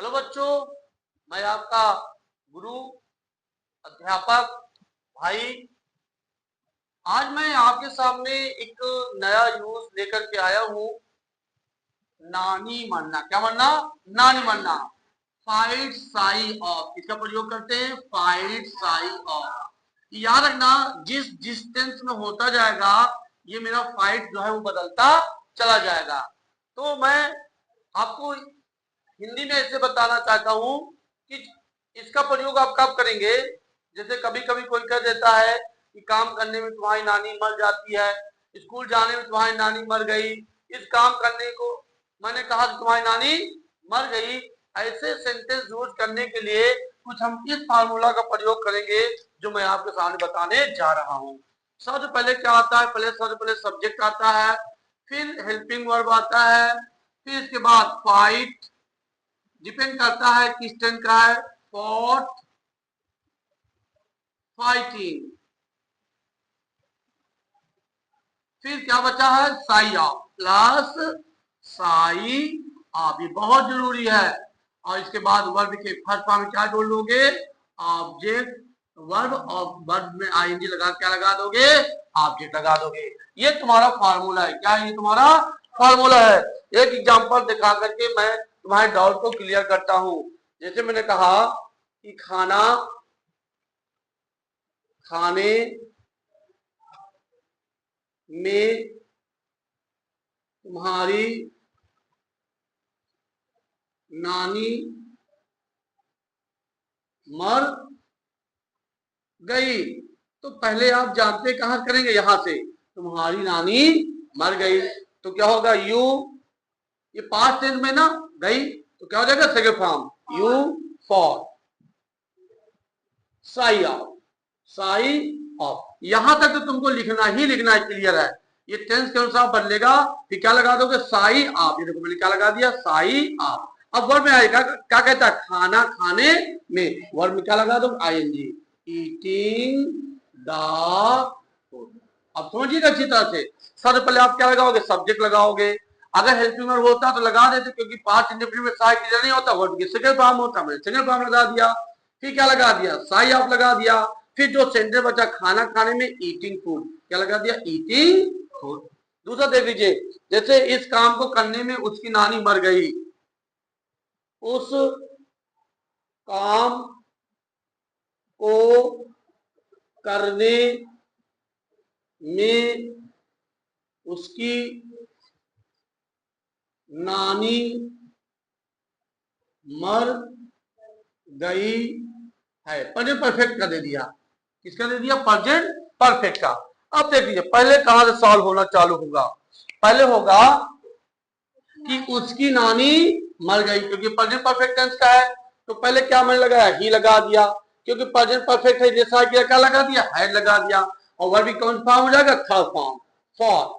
Hello बच्चों, मैं आपका गुरु अध्यापक भाई। आज मैं आपके सामने एक नया यूज लेकर के आया हूँ। नानी मरना। क्या मरना? नानी मरना। फाइट साई ऑफ, इसका प्रयोग करते हैं। फाइट साई ऑफ, याद रखना। जिस डिस्टेंस में होता जाएगा ये मेरा फाइट जो है वो बदलता चला जाएगा। तो मैं आपको हिंदी में ऐसे बताना चाहता हूं कि इसका प्रयोग आप कब करेंगे। जैसे कभी कभी कोई कह देता है कि काम करने में तुम्हारी नानी मर जाती है, स्कूल जाने में तुम्हारी नानी मर गई, इस काम करने को मैंने कहा कि तुम्हारी नानी मर गई। ऐसे सेंटेंस यूज करने के लिए कुछ हम इस फार्मूला का प्रयोग करेंगे जो मैं आपके सामने बताने जा रहा हूं। सबसे पहले क्या आता है? सबसे पहले सब्जेक्ट आता है, फिर हेल्पिंग वर्ब आता है, फिर इसके बाद फाइट, डिपेंड करता है किस टेंस का है, फॉट, फाइटिंग। फिर क्या बचा है? Sigh of plus sigh of, ये बहुत जरूरी है। और इसके बाद वर्ब के फर्स्ट फॉर्म में क्या जोड़ लोगे? ऑब्जेक्ट वर्ब, और वर्ब में आईएनजी लगा क्या लगा दोगे? ऑब्जेक्ट लगा दोगे। ये तुम्हारा फार्मूला है। क्या ये तुम्हारा फार्मूला है? एक एग्जांपल दिखा करके मैं तुम्हारे डाउट को क्लियर करता हूं। जैसे मैंने कहा कि खाना खाने में तुम्हारी नानी मर गई। तो पहले आप जानते कहां करेंगे? यहां से तुम्हारी नानी मर गई तो क्या होगा? यू, ये पास्ट टेंस में ना गई, तो क्या हो जाएगा? Second form you for sigh of, sigh of. यहां तक तो तुमको लिखना ही लिखना है, क्लियर है। ये टेंस के अनुसार बदलेगा। फिर क्या लगा दोगे? Sigh of. ये देखो मैंने क्या लगा दिया? Sigh of. अब वर्ब में आएगा, क्या कहता है? खाना खाने में। वर्ब में क्या लगा दो? I N G, eating the food. अब समझिएगा अच्छी तरह से। सबसे पहले आप क्या लगाओगे? सब्जेक्ट लगाओगे। अगर हेल्पिंग वर्ब होता तो लगा देते, क्योंकि पास्ट इंडेफिनिट में साई क्लियर नहीं होता, वर्ब की सेकंड फॉर्म होता, मैंने सेकंड फॉर्म लगा दिया। फिर क्या लगा दिया? साई ऑफ लगा दिया। फिर जो सेंटेंस बचा खाना खाने में, ईटिंग फूड, क्या लगा दिया? Eating food. दूसरा देख लीजिए, जैसे इस काम को करने में उसकी नानी मर गई। उस काम को करने में उसकी नानी मर गई है। प्रेजेंट परफेक्ट का दे दिया। किसका दे दिया? प्रेजेंट परफेक्ट का। अब देख लीजिए पहले कहां से सॉल्व होना चालू होगा। पहले होगा कि उसकी नानी मर गई, क्योंकि प्रेजेंट परफेक्ट टेंस का है। तो पहले क्या मैंने लगाया? ही लगा दिया, क्योंकि प्रेजेंट परफेक्ट है। जैसा किया क्या लगा दिया? हैड लगा दिया। और वर्ब भी कौन फॉर्म हो जाएगा? Third form, for.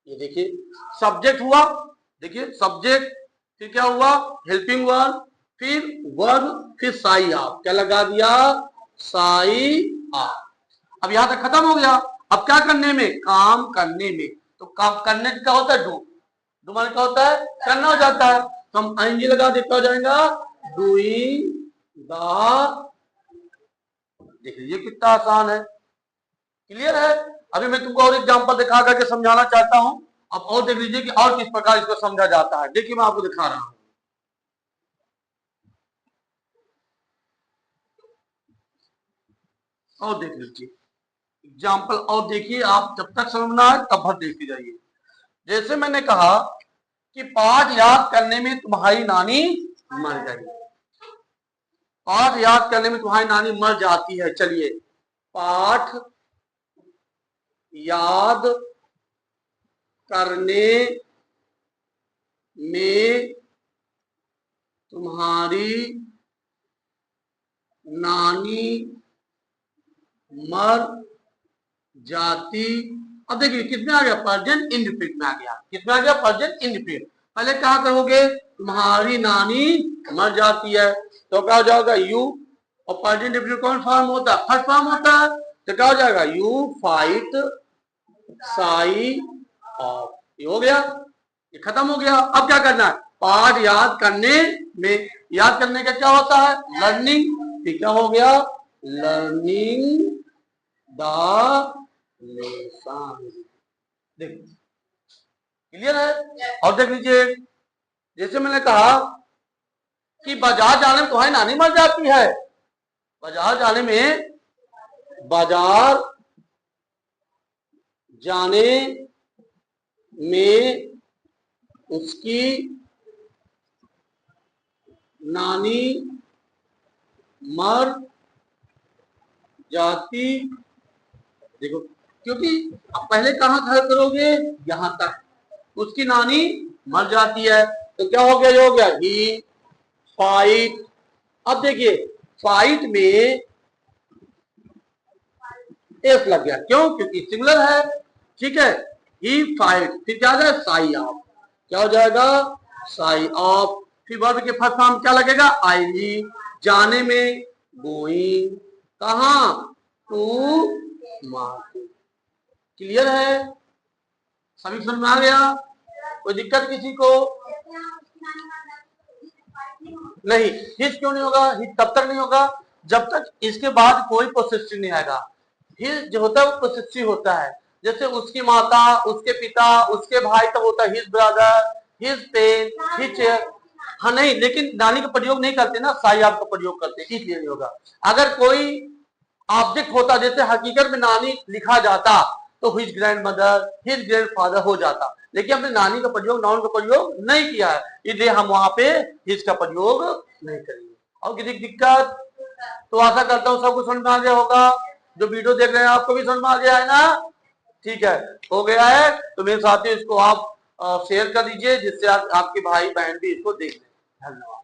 ये देखिए सब्जेक्ट हुआ, देखिए सब्जेक्ट, फिर क्या हुआ? हेल्पिंग वर्ब, फिर वर्ब, फिर साई ऑफ। क्या लगा दिया? Sigh of. अब यहां तक खत्म हो गया। अब क्या करने में? काम करने में। तो काम करने क्या होता है? डू। डू माने क्या होता है? करना हो जाता है। तो हम आईएनजी लगा देते हो जाएगा डूइंग द। देख लीजिए कितना आसान है, क्लियर है। अभी मैं तुमको और एग्जांपल दिखा करके समझाना चाहता हूं। अब और देख लीजिए कि और किस प्रकार इसको समझा जाता है। देखिए मैं आपको दिखा रहा हूं। और देख लीजिए एग्जाम्पल, और देखिए आप जब तक समझना है तब भर देखते जाइए। जैसे मैंने कहा कि पाठ याद करने में तुम्हारी नानी मर गई। पाठ याद करने में तुम्हारी नानी मर जाती है। चलिए, पाठ याद करने में तुम्हारी नानी मर जाती। अब देखिए किसमें आ गया? प्रेजेंट इंडिफिनिट में आ गया। किसमें आ गया? Present indefinite. पहले क्या करोगे? तुम्हारी नानी मर जाती है, तो क्या हो जाएगा? यू। और प्रेजेंट इंडिफिनिट कौन फॉर्म होता है? फर्स्ट फॉर्म होता है। तो क्या हो जाएगा? You fight sigh of. ये हो गया, ये खत्म हो गया। अब क्या करना है? पाठ याद करने में। याद करने का क्या होता है? लर्निंग। फिर क्या हो गया? Learning the lesson. देखिए क्लियर है। और देख लीजिए, जैसे मैंने कहा कि बाजार जाने में तुम्हारी नानी मर जाती है। बाजार जाने में, बाजार जाने में उसकी नानी मर जाती। देखो, क्योंकि अब पहले कहां खड़ा करोगे? यहां तक। उसकी नानी मर जाती है तो क्या हो गया? ये हो गया ही फाइट। अब देखिए, फाइट में एफ लग गया। क्यों? क्योंकि सिंगुलर है। ठीक है, ही फाइट। फिर क्या आ जाएगा? Sigh of. क्या हो जाएगा? Sigh of. फिर वर्ब के फर्स्ट फॉर्म क्या लगेगा? आई। जाने में गोइंग। कहां? To market. क्लियर है? सभी समझ में आ गया? कोई दिक्कत किसी को? नहीं। हिज क्यों नहीं होगा? हिज तब तक नहीं होगा जब तक इसके बाद कोई पोसेसिव नहीं आएगा। हिज जो होता है वो पोसेसिव होता है। जैसे उसकी माता, उसके पिता, उसके भाई, तब होता है his brother, his pen, his chair. हाँ नहीं, लेकिन नानी का प्रयोग नहीं करते ना, साई आप का प्रयोग करते, इसलिए नहीं होगा। अगर कोई ऑब्जेक्ट होता, जैसे हकीकत में नानी लिखा जाता तो his grand mother, his grand father हो जाता, लेकिन हमने नानी का प्रयोग, नाउन का प्रयोग नहीं किया है, इसलिए हम वहां पे हिज का प्रयोग नहीं करेंगे। और किसी दिक्कत? तो आशा करता हूँ सबको समझ में आ गया होगा। जो वीडियो देख रहे हैं आपको भी समझ में आ गया है ना? ठीक है, हो गया है तो मेरे साथियों इसको आप शेयर कर दीजिए, जिससे आपके भाई बहन भी इसको देख लें। धन्यवाद।